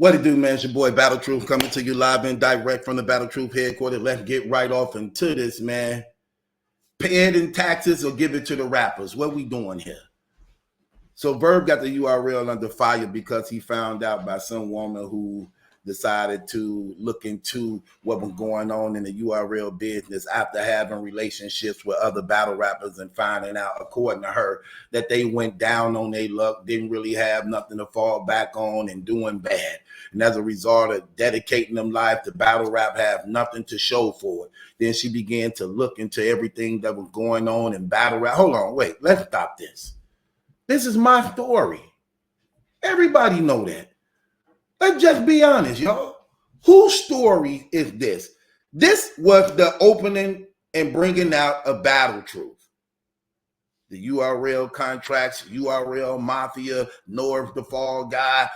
What it do, man? It's your boy Battle Truth coming to you live and direct from the Battle Truth headquarters. Let's get right off into this, man. Pay it in taxes or give it to the rappers. What we doing here? So Verb got the URL under fire because he found out by some woman who decided to look into what was going on in the URL business after having relationships with other battle rappers and finding out, according to her, that they went down on their luck, didn't really have nothing to fall back on and doing bad. And as a result of dedicating them life to battle rap, have nothing to show for it. Then she began to look into everything that was going on in battle rap. Hold on, wait, let's stop this. This is my story. Everybody know that. Let's just be honest, y'all. Whose story is this? This was the opening and bringing out of Battle Truth. The URL contracts, URL Mafia, North the Fall Guy,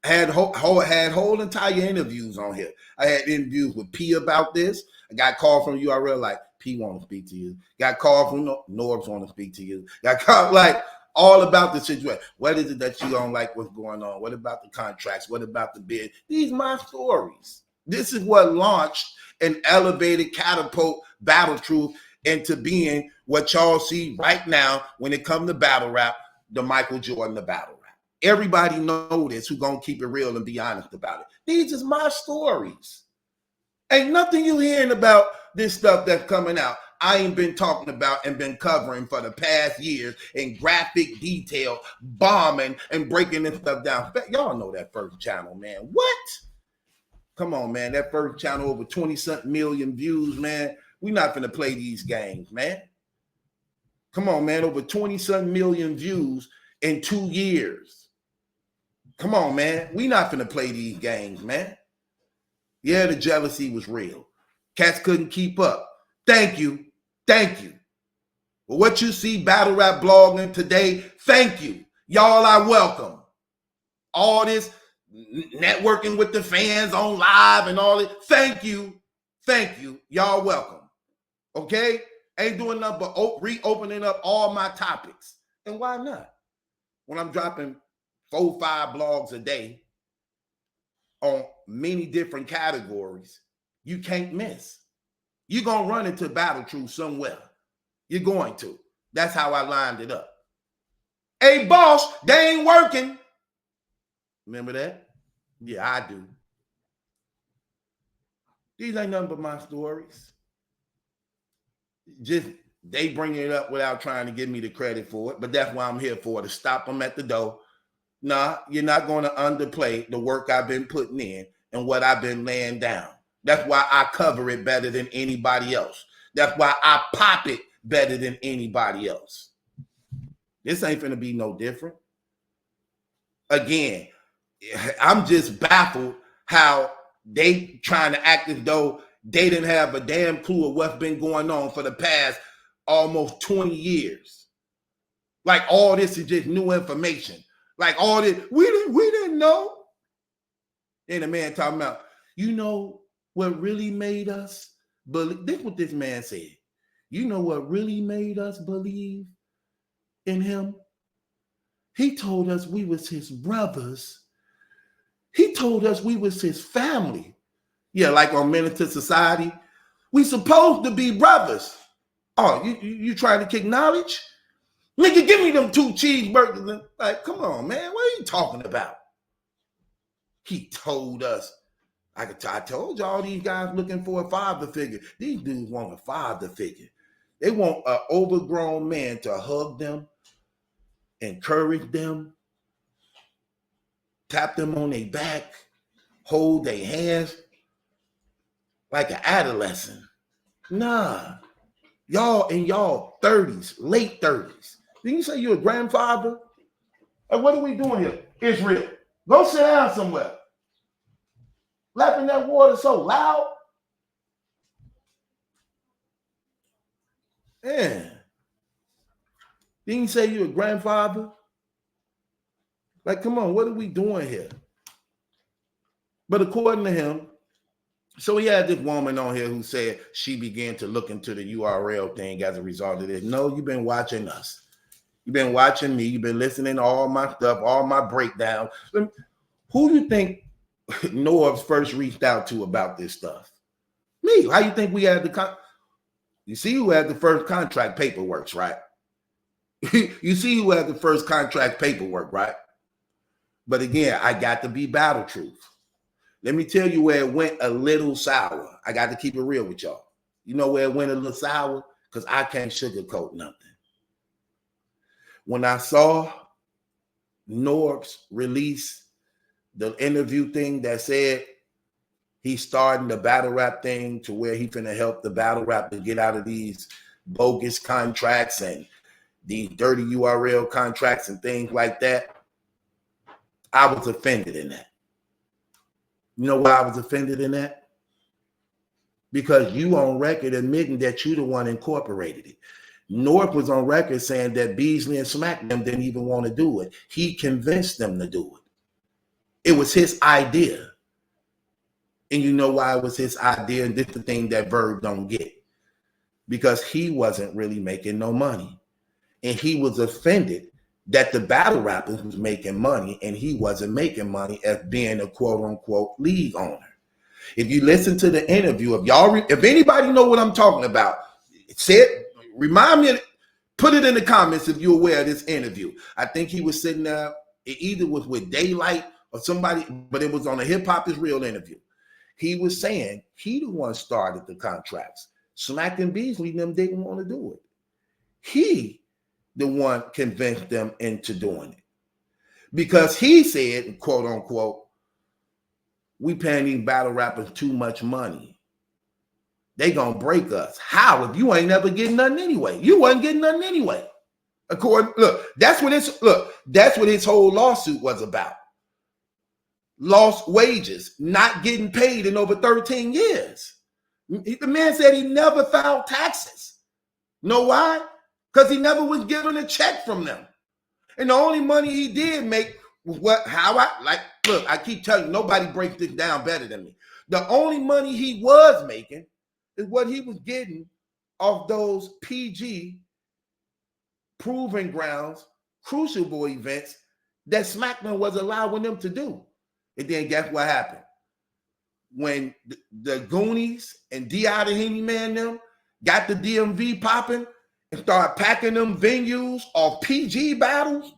had whole entire interviews on here. I had interviews with P about this. I got called from URL like, P want to speak to you. Got called from Norbs want to speak to you. Got called like, all about the situation. What is it that you don't like what's going on? What about the contracts? What about the bid? These are my stories. This is what launched and elevated, catapult Battle Truth into being what y'all see right now when it comes to battle rap, the Michael Jordan of battle rap. Everybody know this who's going to keep it real and be honest about it. These is my stories. Ain't nothing you hearing about this stuff that's coming out I ain't been talking about and been covering for the past years in graphic detail, bombing and breaking this stuff down. Y'all know that first channel, man. What? Come on, man. That first channel over 20-something million views, man. We not gonna play these games, man. Come on, man. Over 20-something million views in 2 years. Come on, man. We not gonna play these games, man. Yeah, the jealousy was real. Cats couldn't keep up. Thank you. Thank you. But what you see battle rap blogging today, thank you. Y'all are welcome. All this networking with the fans on live and all that. Thank you. Thank you. Y'all welcome. Okay? Ain't doing nothing but reopening up all my topics. And why not? When I'm dropping 4-5 blogs a day on many different categories, you can't miss. You're going to run into Battle Truth somewhere. You're going to. That's how I lined it up. Hey, boss, they ain't working. Remember that? Yeah, I do. These ain't nothing but my stories. Just they bring it up without trying to give me the credit for it. But that's why I'm here for, to stop them at the door. Nah, you're not going to underplay the work I've been putting in and what I've been laying down. That's why I cover it better than anybody else. That's why I pop it better than anybody else. This ain't finna be no different. Again, I'm just baffled how they trying to act as though they didn't have a damn clue of what's been going on for the past almost 20 years. Like all this is just new information. Like all this, we didn't know. And the man talking about, you know, what really made us believe, this is what this man said. You know what really made us believe in him? He told us we was his brothers. He told us we was his family. Yeah, like on Menace to Society. We supposed to be brothers. Oh, you trying to kick knowledge? Nigga, give me them 2 cheeseburgers. Like, come on, man. What are you talking about? He told us. I told y'all these guys looking for a father figure. These dudes want a father figure. They want an overgrown man to hug them, encourage them, tap them on their back, hold their hands like an adolescent. Nah. Y'all in y'all 30s, late 30s. Didn't you say you're a grandfather? Like, what are we doing here? Israel, go sit down somewhere. Lapping that water so loud. Man. Didn't you say you're a grandfather? Like, come on, what are we doing here? But according to him, so he had this woman on here who said she began to look into the URL thing as a result of this. No, you've been watching us. You've been watching me. You've been listening to all my stuff, all my breakdowns. Who do you think Norbs first reached out to about this stuff? Me. How you think we had the you see who had the first contract paperwork, right? You see who had the first contract paperwork, right? But again, I got to be battle truth. Let me tell you where it went a little sour. I got to keep it real with y'all. You know where it went a little sour? Because I can't sugarcoat nothing. When I saw Norbs release the interview thing that said he's starting the battle rap thing to where he finna help the battle rap to get out of these bogus contracts and these dirty URL contracts and things like that, I was offended in that. You know why I was offended in that? Because you on record admitting that you the one incorporated it. North was on record saying that Beasley and Smack them didn't even want to do it. He convinced them to do it. It was his idea. And you know why it was his idea? And this is the thing that Verb don't get. Because he wasn't really making no money. And he was offended that the battle rappers was making money and he wasn't making money as being a quote unquote league owner. If you listen to the interview, if anybody know what I'm talking about, remind me, put it in the comments if you're aware of this interview. I think he was sitting there, it either was with Daylight or somebody, but it was on a Hip Hop Is Real interview. He was saying he the one started the contracts. Smack and Beasley them didn't want to do it. He the one convinced them into doing it. Because he said, quote unquote, we paying these battle rappers too much money. They gonna break us. How? If you ain't never getting nothing anyway. You wasn't getting nothing anyway. That's what his whole lawsuit was about. Lost wages, not getting paid in over 13 years. The man said he never filed taxes. Know why? Because he never was given a check from them. And the only money he did make was I keep telling you, nobody breaks this down better than me. The only money he was making is what he was getting off those PG proving grounds, crucible events that SmackDown was allowing them to do. And then guess what happened? When the Goonies and D.I. the Henny Man them got the DMV popping and started packing them venues off PG battles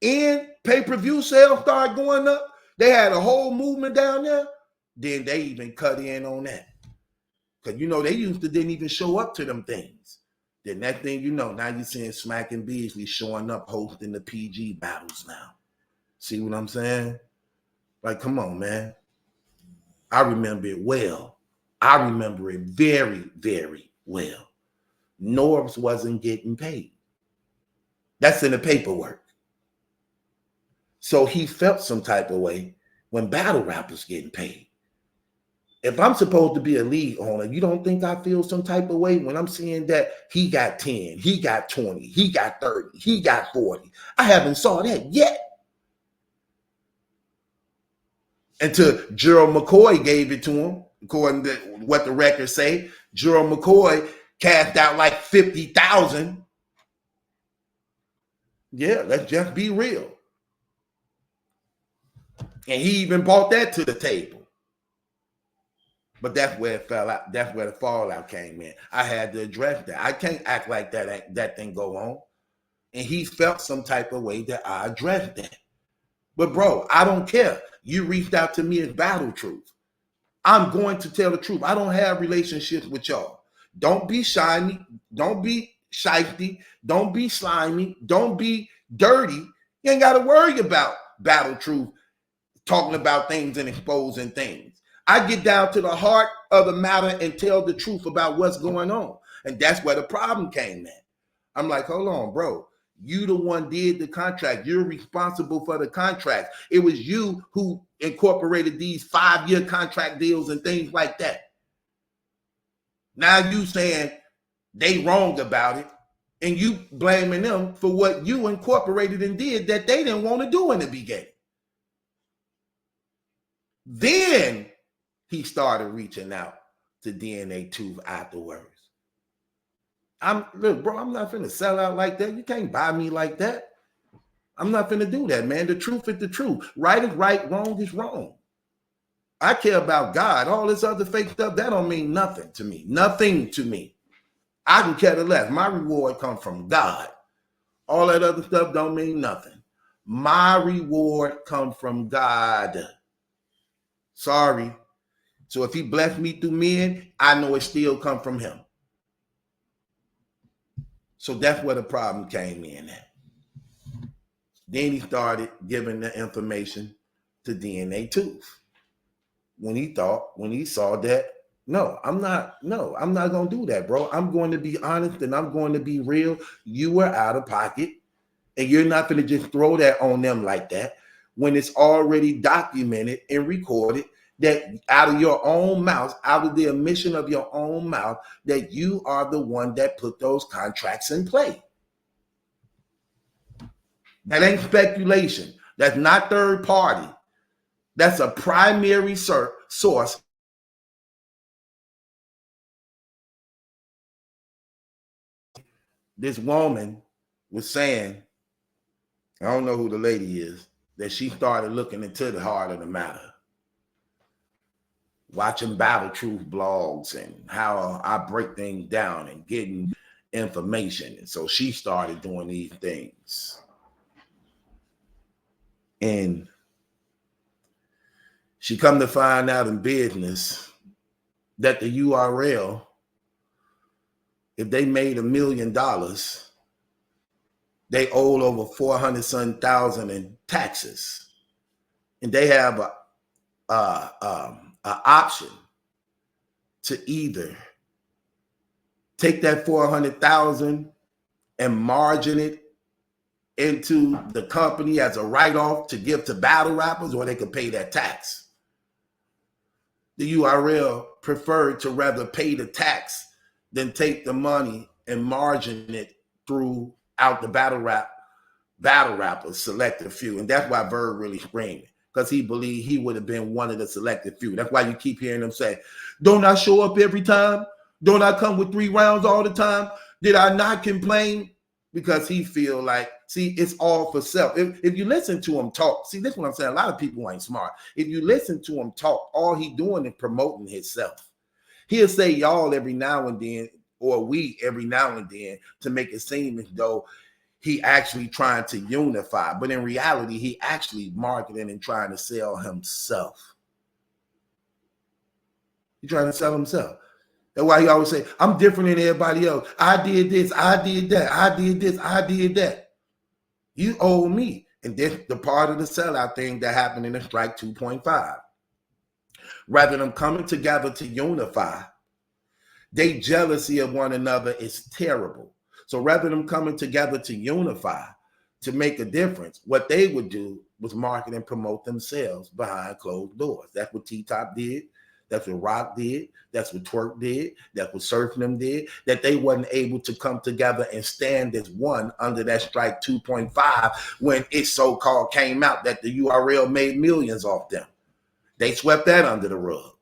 and pay-per-view sales started going up, they had a whole movement down there, then they even cut in on that. Because, they used to didn't even show up to them things. Then that thing, now you're seeing Smack and Beasley showing up hosting the PG battles now. See what I'm saying? Like, come on, man. I remember it well. I remember it very, very well. Norbs wasn't getting paid. That's in the paperwork. So he felt some type of way when battle rappers getting paid. If I'm supposed to be a league owner, you don't think I feel some type of way when I'm seeing that he got 10, he got 20, he got 30, he got 40. I haven't saw that yet. Until Gerald McCoy gave it to him, according to what the records say. Gerald McCoy cashed out like 50,000. Yeah, let's just be real. And he even brought that to the table. But that's where it fell out. That's where the fallout came in. I had to address that. I can't act like that thing go on. And he felt some type of way that I addressed that. But bro, I don't care. You reached out to me as Battle Truth. I'm going to tell the truth. I don't have relationships with y'all. Don't be shiny. Don't be shifty. Don't be slimy. Don't be dirty. You ain't got to worry about Battle Truth talking about things and exposing things. I get down to the heart of the matter and tell the truth about what's going on. And that's where the problem came in. I'm like, hold on, bro. You the one did the contract. You're responsible for the contract. It was you who incorporated these 5-year contract deals and things like that. Now you saying they wrong about it and you blaming them for what you incorporated and did that they didn't want to do in the beginning. Then he started reaching out to DNA Tooth afterwards. Look, bro, I'm not finna sell out like that. You can't buy me like that. I'm not finna do that, man. The truth is the truth. Right is right, wrong is wrong. I care about God. All this other fake stuff, that don't mean nothing to me. Nothing to me. I can care less. My reward comes from God. All that other stuff don't mean nothing. My reward comes from God. Sorry. So if he blessed me through men, I know it still come from him. So that's where the problem came in at. Then he started giving the information to DNA Tooth. When he saw that, no, I'm not going to do that, bro. I'm going to be honest and I'm going to be real. You were out of pocket and you're not going to just throw that on them like that when it's already documented and recorded that out of your own mouth, out of the admission of your own mouth, that you are the one that put those contracts in play. That ain't speculation. That's not third party. That's a primary source. This woman was saying, I don't know who the lady is, that she started looking into the heart of the matter. Watching Battle Truth blogs and how I break things down and getting information. And so she started doing these things. And she come to find out in business that the URL, if they made $1 million, they owed over 400,000 in taxes. And they have an option to either take that 400,000 and margin it into the company as a write-off to give to battle rappers, or they could pay that tax. The URL preferred to rather pay the tax than take the money and margin it throughout the battle rappers, selected few. And that's why Verb really screaming, because he believed he would have been one of the selected few. That's why you keep hearing them say, don't I show up every time? Don't I come with 3 rounds all the time? Did I not complain? Because he feel like, see, it's all for self. If you listen to him talk, see, this is what I'm saying. A lot of people ain't smart. If you listen to him talk, all he doing is promoting himself. He'll say y'all every now and then, or we every now and then, to make it seem as though he actually trying to unify. But in reality, he actually marketing and trying to sell himself. He's trying to sell himself. That's why he always say, I'm different than everybody else. I did this, I did that, I did this, I did that. You owe me. And this the part of the sellout thing that happened in the strike 2.5. Rather than coming together to unify, their jealousy of one another is terrible. So rather than coming together to unify, to make a difference, what they would do was market and promote themselves behind closed doors. That's what T-Top did. That's what Rock did. That's what Twerk did. That's what Surf them did. That they wasn't able to come together and stand as one under that strike 2.5 when it so-called came out that the URL made millions off them. They swept that under the rug.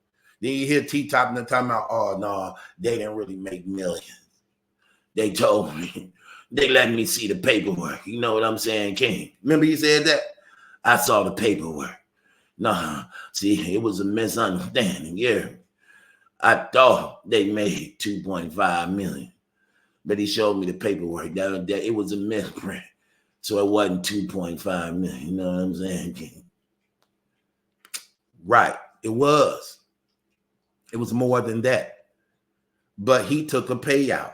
Then you hear T-Top and they're talking about, oh, no, they didn't really make millions. They told me. They let me see the paperwork. You know what I'm saying, King? Remember he said that? I saw the paperwork. Nah, see, it was a misunderstanding. Yeah, I thought they made 2.5 million, but he showed me the paperwork. That it was a misprint, so it wasn't 2.5 million. You know what I'm saying, King? Right, it was. It was more than that, but he took a payout,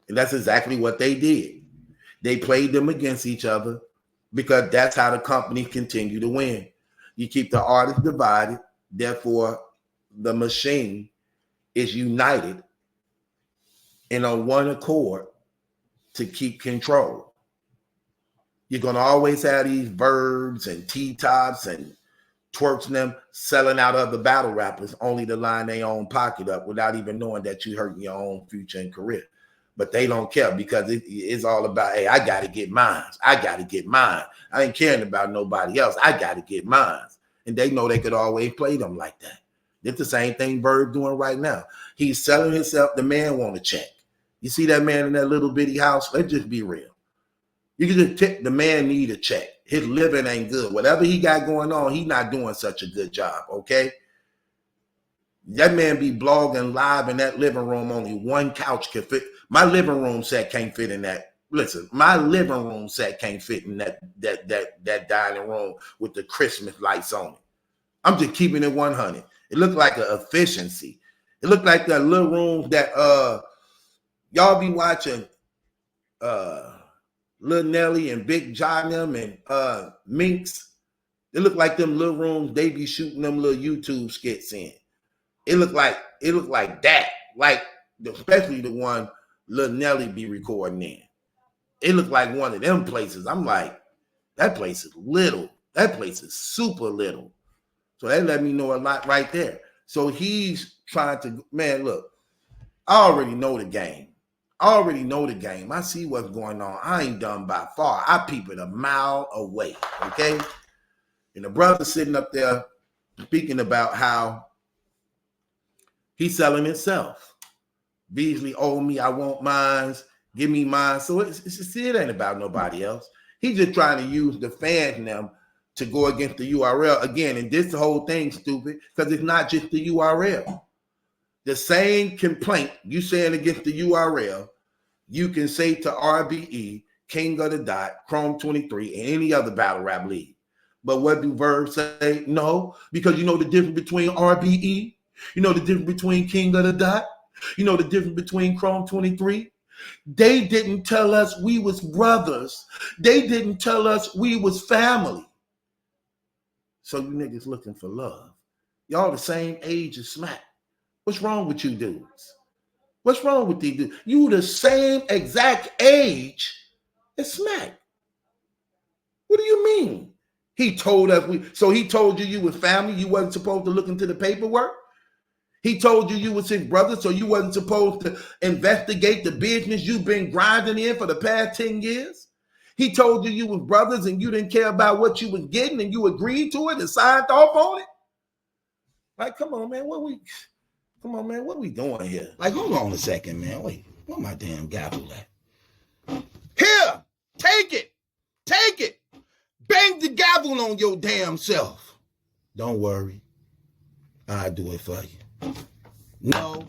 and that's exactly what they did. They played them against each other because that's how the company continued to win. You keep the artist divided, therefore the machine is united and on one accord to keep control. You're going to always have these Verbs and T-Tops and Twerks and them selling out other battle rappers only to line their own pocket up without even knowing that you're hurting your own future and career. But they don't care because it's all about, hey, I got to get mine. I got to get mine. I ain't caring about nobody else. I got to get mine. And they know they could always play them like that. It's the same thing Bird doing right now. He's selling himself. The man want a check. You see that man in that little bitty house? Let's just be real. You can just tip the man need a check. His living ain't good. Whatever he got going on, he not doing such a good job, okay? That man be blogging live in that living room. Only one couch can fit. My living room set can't fit in that. Listen, my living room set can't fit in that dining room with the Christmas lights on it. I'm just keeping it 100. It looked like an efficiency. It looked like that little room that y'all be watching Lil Nelly and Big John them and Minx. It looked like them little rooms they be shooting them little YouTube skits in. It looked like that. Like, especially the one Lil Nelly be recording in. It looked like one of them places. I'm like, that place is little. That place is super little. So that let me know a lot right there. So he's trying to, man, look, I already know the game. I see what's going on. I ain't done by far. I peep it a mile away, okay? And the brother sitting up there speaking about how he's selling himself. Beasley owe me, I want mines, give me mine. So it ain't about nobody else. He's just trying to use the fans and them to go against the URL again. And this whole thing stupid because it's not just the URL. The same complaint you saying against the URL, you can say to RBE, King of the Dot, Chrome 23, and any other battle rap league. But what do Verb say? No, because you know the difference between RBE, you know the difference between King of the Dot, you know the difference between Chrome 23. They didn't tell us we was brothers. They didn't tell us we was family. So you niggas looking for love. Y'all the same age as Smack. What's wrong with you dudes? What's wrong with these dudes? You the same exact age as Smack. What do you mean? He told us he told you was family, you wasn't supposed to look into the paperwork? He told you was his brother, so you wasn't supposed to investigate the business you've been grinding in for the past 10 years? He told you was brothers and you didn't care about what you was getting and you agreed to it and signed off on it? Like, come on, man, what we doing here? Like, hold on a second, man. Wait, where my damn gavel at? Here, take it. Bang the gavel on your damn self. Don't worry. I'll do it for you. No.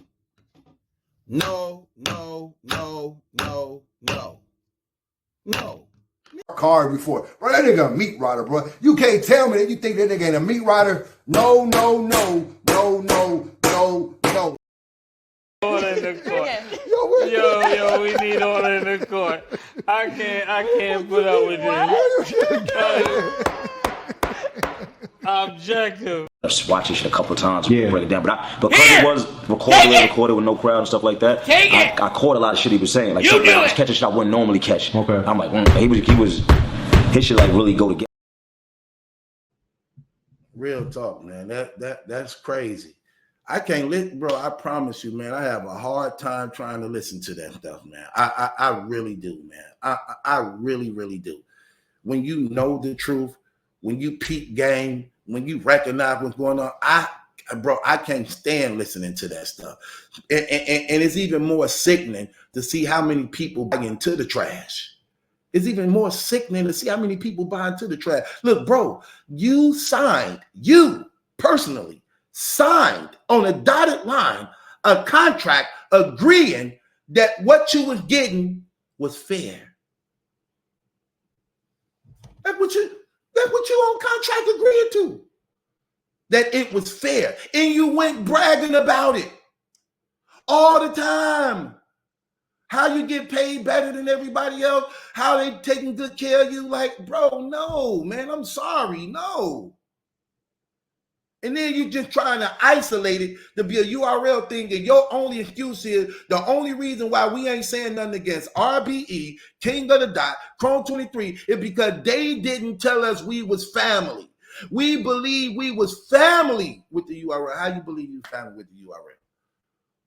Card before. Bro, that nigga a meat rider, bro. You can't tell me that you think that nigga ain't a meat rider. No. Order in the court. Yo, we need order in the court. I can't put up with this. Objective. I've watched this shit a couple of times, break it down, but because it was recorded with no crowd and stuff like that, I caught a lot of shit he was saying. Like, I was catching shit I wouldn't normally catch. Okay. I'm like, his shit like really go together. Real talk, man. That's crazy. I can't listen, bro. I promise you, man. I have a hard time trying to listen to that stuff, man. I really do, man. I really do. When you know the truth, when you peep game, when you recognize what's going on, I can't stand listening to that stuff. And it's even more sickening to see how many people buy into the trash. It's even more sickening to see how many people buy into the trash. Look, bro, you personally signed on a dotted line a contract agreeing that what you was getting was fair. That's what you on contract agreeing to. That it was fair. And you went bragging about it all the time. How you get paid better than everybody else. How they taking good care of you. Like, bro, no, man, I'm sorry, no. And then you just trying to isolate it to be a URL thing, and your only excuse is the only reason why we ain't saying nothing against RBE, King of the Dot, Chrome 23 is because they didn't tell us we was family. We believe we was family with the URL. How you believe you family with the URL?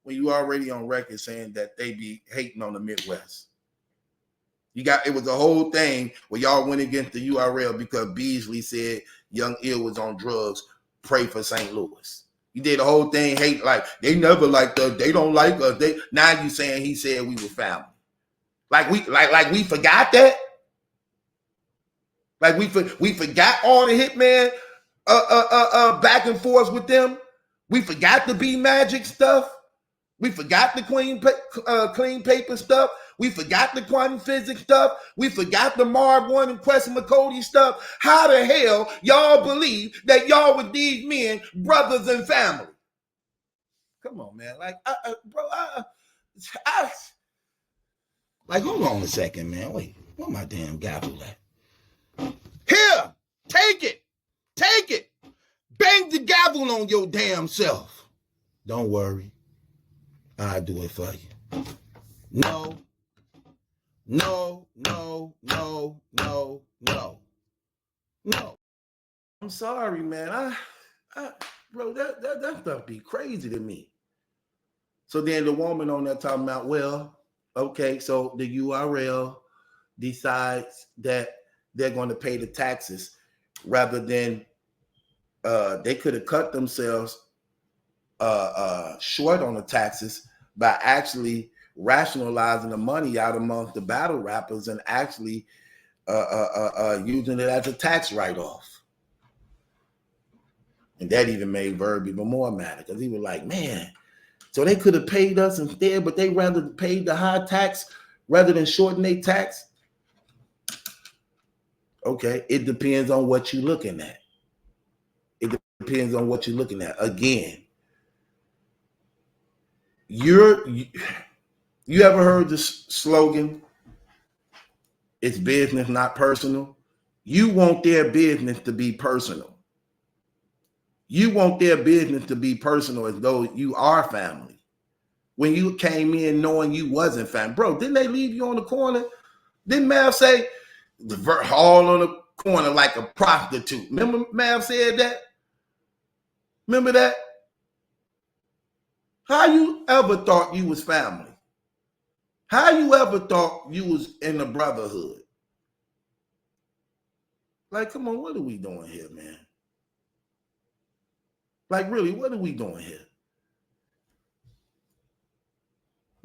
When you already on record saying that they be hating on the Midwest. It was a whole thing where y'all went against the URL because Beasley said Young Ill was on drugs. Pray for St. Louis. You did the whole thing, hate, like they never liked us, they don't like us. Now you saying he said we were family. Like we forgot that? Like we forgot all the Hitman back and forth with them. We forgot the B Magic stuff. We forgot the clean paper stuff. We forgot the quantum physics stuff. We forgot the Mark 1 and Quest McCody stuff. How the hell y'all believe that y'all with these men, brothers and family? Come on, man. Like, like, hold on a second, man. Wait, where my damn gavel at? Here, take it. Take it. Bang the gavel on your damn self. Don't worry. I'll do it for you. No. No, no, no, no, no, no. I'm sorry, man. Bro, that stuff be crazy to me. So then the woman on there talking about, well, okay, so the URL decides that they're going to pay the taxes rather than they could have cut themselves short on the taxes by actually rationalizing the money out amongst the battle rappers and actually using it as a tax write-off. And that even made Verb even more mad because he was like, man, so they could have paid us instead, but they rather paid the high tax rather than shorten their tax. Okay, it depends on what you're looking at. It depends on what you're looking at. Again, you ever heard this slogan? It's business, not personal. You want their business to be personal. You want their business to be personal as though you are family. When you came in knowing you wasn't family. Bro, didn't they leave you on the corner? Didn't Mav say, all on the corner like a prostitute? Remember Mav said that? Remember that? How you ever thought you was family? How you ever thought you was in the brotherhood? Like, come on, what are we doing here, man? Like, really, what are we doing here?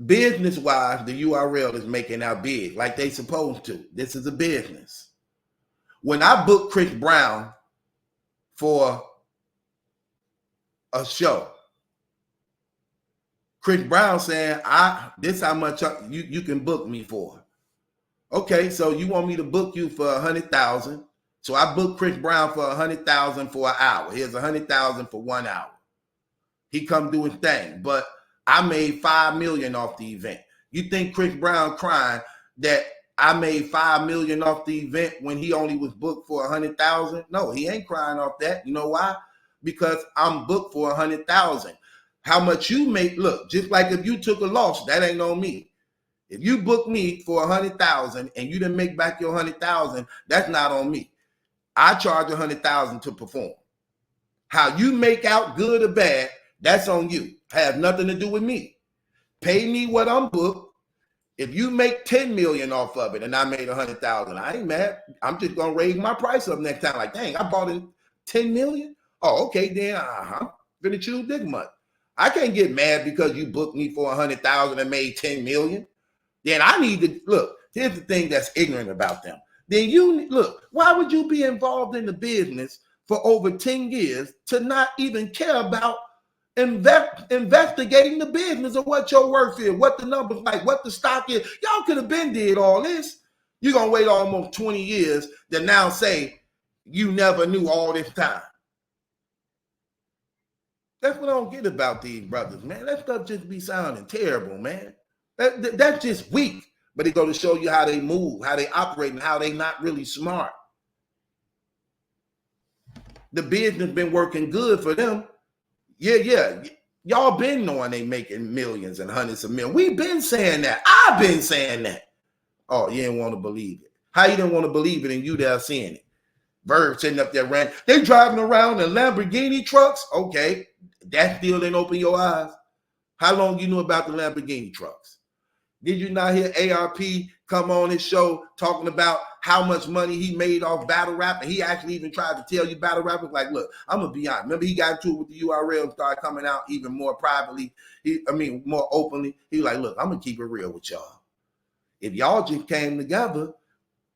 Business-wise, the URL is making out big, like they supposed to. This is a business. When I booked Chris Brown for a show, Chris Brown saying, this how much you can book me for. Okay, so you want me to book you for $100,000. So I booked Chris Brown for $100,000 for an hour. Here's $100,000 for 1 hour. He come do his thing, but I made $5 million off the event. You think Chris Brown crying that I made $5 million off the event when he only was booked for $100,000? No, he ain't crying off that. You know why? Because I'm booked for $100,000. How much you make? Look, just like if you took a loss, that ain't on me. If you book me for $100,000 and you didn't make back your $100,000, that's not on me. I charge $100,000 to perform. How you make out good or bad, that's on you. Have nothing to do with me. Pay me what I'm booked. If you make $10 million off of it and I made $100,000, I ain't mad. I'm just gonna raise my price up next time. Like, dang, I bought in $10 million. Oh, okay, then gonna choose this much. I can't get mad because you booked me for $100,000 and made $10 million. Then I need to look. Here's the thing that's ignorant about them. Then you look. Why would you be involved in the business for over 10 years to not even care about investigating the business of what your worth is, what the numbers like, what the stock is? Y'all could have been did all this. You're gonna wait almost 20 years to now say you never knew all this time. That's what I don't get about these brothers, man. That stuff just be sounding terrible, man. That's just weak. But it go to show you how they move, how they operate, and how they not really smart. The business been working good for them. Yeah. Y'all been knowing they making millions and hundreds of millions. We've been saying that. I've been saying that. Oh, you didn't want to believe it. How you didn't want to believe it and you there seeing it? Verb sitting up there ranting. They driving around in Lamborghini trucks. Okay, that still didn't open your eyes. How long you knew about the Lamborghini trucks? Did you not hear ARP come on his show talking about how much money he made off battle rap? And he actually even tried to tell you battle rappers, like, look, I'm going to be honest. Remember, he got into it with the URL and started coming out even more privately. More openly. He was like, look, I'm going to keep it real with y'all. If y'all just came together,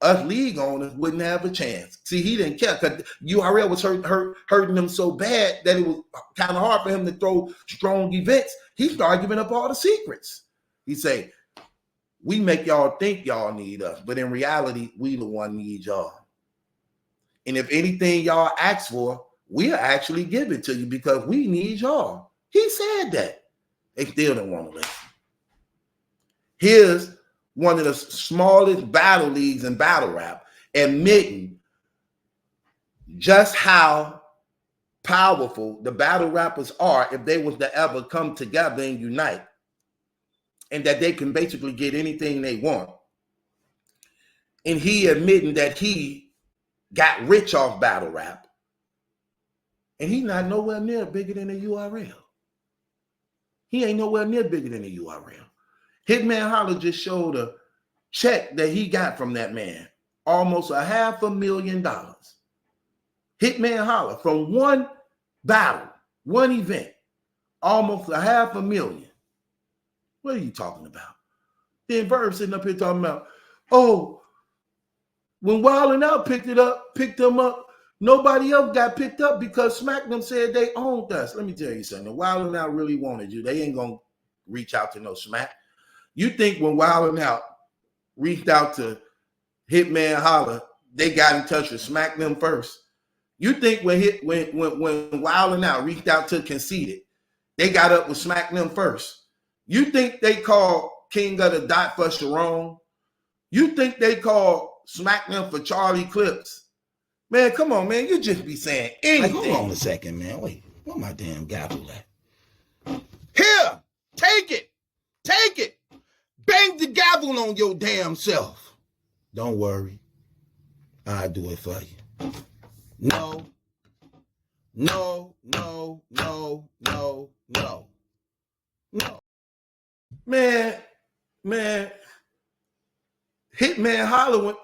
us league owners wouldn't have a chance. See, he didn't care because URL was hurting him so bad that it was kind of hard for him to throw strong events. He started giving up all the secrets. He say, we make y'all think y'all need us, but in reality, we the one need y'all. And if anything y'all ask for, we'll actually give it to you because we need y'all. He said that. They still don't want to listen. Here's one of the smallest battle leagues in battle rap admitting just how powerful the battle rappers are if they was to ever come together and unite, and that they can basically get anything they want. And he admitting that he got rich off battle rap, and he's not nowhere near bigger than a URL. He ain't nowhere near bigger than a URL. Hitman Holla just showed a check that he got from that man, almost $500,000. Hitman Holla from one battle, one event, almost $500,000. What are you talking about? Then Verb sitting up here talking about, oh, when Wild 'N Out picked him up, nobody else got picked up because SmackDown said they owned us. Let me tell you something. Wild 'N Out really wanted you. They ain't gonna reach out to no Smack. You think when Wild 'N Out reached out to Hitman Holla, they got in touch with SmackDown first? You think when Wild 'N Out reached out to Conceited, they got up with SmackDown first? You think they called King of the Dot for Sharon? You think they called SmackDown for Charlie Clips? Man, come on, man. You just be saying anything. Like, hold on a second, man. Wait, where my damn gavel at? Here, take it. Take it. Bang the gavel on your damn self. Don't worry. I'll do it for you. No. No, no, no, no, no. No. Man. Hitman Holla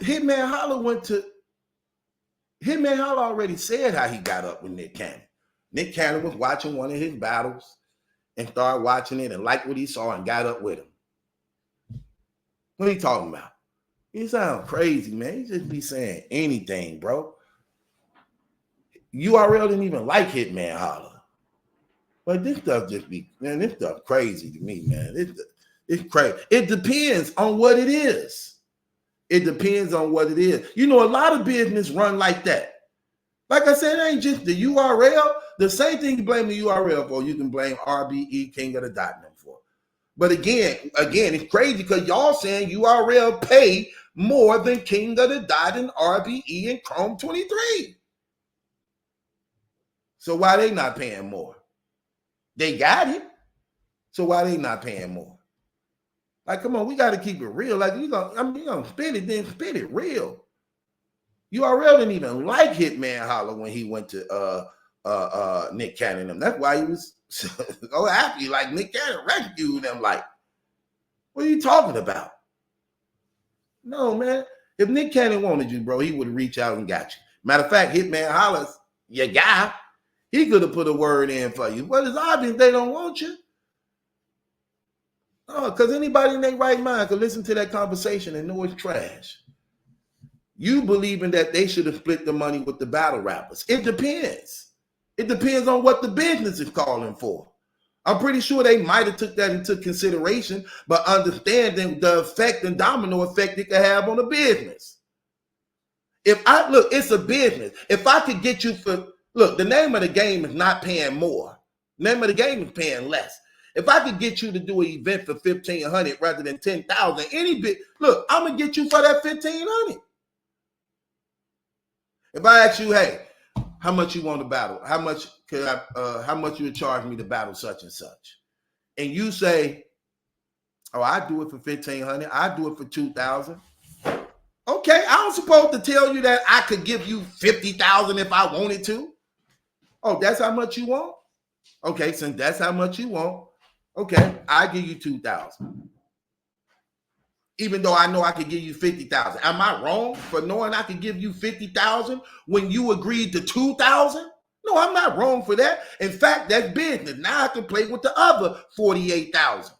already said how he got up with Nick Cannon. Nick Cannon was watching one of his battles and started watching it and liked what he saw and got up with him. What are you talking about? You sound crazy, man. You just be saying anything, bro. URL didn't even like Hitman Holla. But this stuff this stuff crazy to me, man. It's crazy. It depends on what it is. It depends on what it is. You know, a lot of business run like that. Like I said, it ain't just the URL. The same thing you blame the URL for, you can blame RBE, King of the Dot for. But again, it's crazy because y'all saying URL pay more than King of the Dot and RBE and Chrome 23. So why they not paying more? They got it. So why they not paying more? Like, come on, we got to keep it real. Like, you gonna spit it, then spit it real. URL didn't even like Hitman Holla when he went to Nick Cannon. That's why he was so happy. Like, Nick Cannon rescued them. Like, what are you talking about? No, man. If Nick Cannon wanted you, bro, he would reach out and got you. Matter of fact, Hitman Holla's your guy. He could have put a word in for you. But it's obvious they don't want you. Oh, because anybody in their right mind could listen to that conversation and know it's trash. You believing that they should have split the money with the battle rappers. It depends. It depends on what the business is calling for. I'm pretty sure they might have took that into consideration, but understanding the effect and domino effect it could have on the business. It's a business. If I could get you the name of the game is not paying more. The name of the game is paying less. If I could get you to do an event for $1,500 rather than $10,000, I'm gonna get you for that $1,500. If I ask you, hey, how much you want to battle? How much you would charge me to battle such and such? And you say, oh, I do it for $1,500. I do it for $2,000. Okay, I'm supposed to tell you that I could give you $50,000 if I wanted to. Oh, that's how much you want? Okay, since that's how much you want, okay, I give you $2,000. Even though I know I could give you $50,000. Am I wrong for knowing I could give you $50,000 when you agreed to $2,000? No, I'm not wrong for that. In fact, that's business. Now I can play with the other $48,000.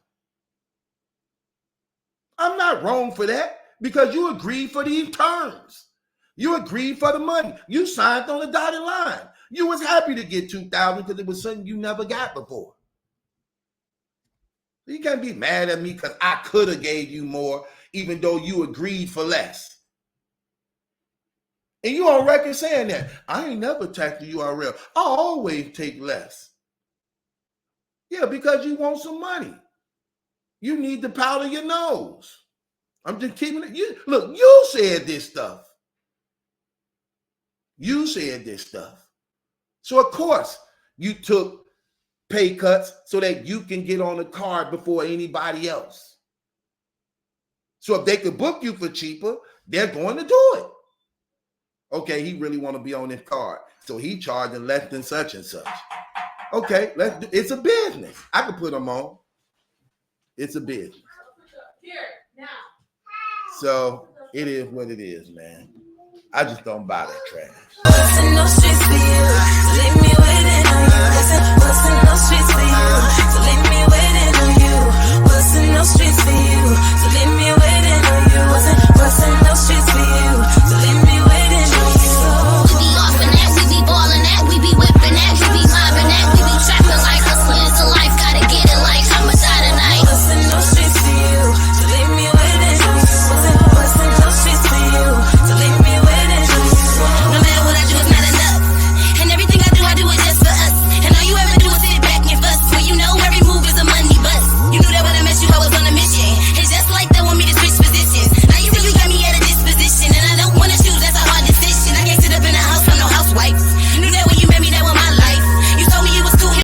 I'm not wrong for that Because you agreed for these terms. You agreed for the money. You signed on the dotted line. You was happy to get $2,000 because it was something you never got before. You can't be mad at me because I could have gave you more, even though you agreed for less. And you on record saying that. I ain't never tapped the URL. I always take less. Yeah, because you want some money. You need to powder your nose. I'm just keeping it. Look, you said this stuff. You said this stuff. So, of course, you took pay cuts so that you can get on the card before anybody else. So if they could book you for cheaper, they're going to do it. Okay, he really want to be on this card. So he charging less than such and such. Okay, it's a business. I can put them on. It's a business. Here, now. So it is what it is, man. I just don't buy that trash.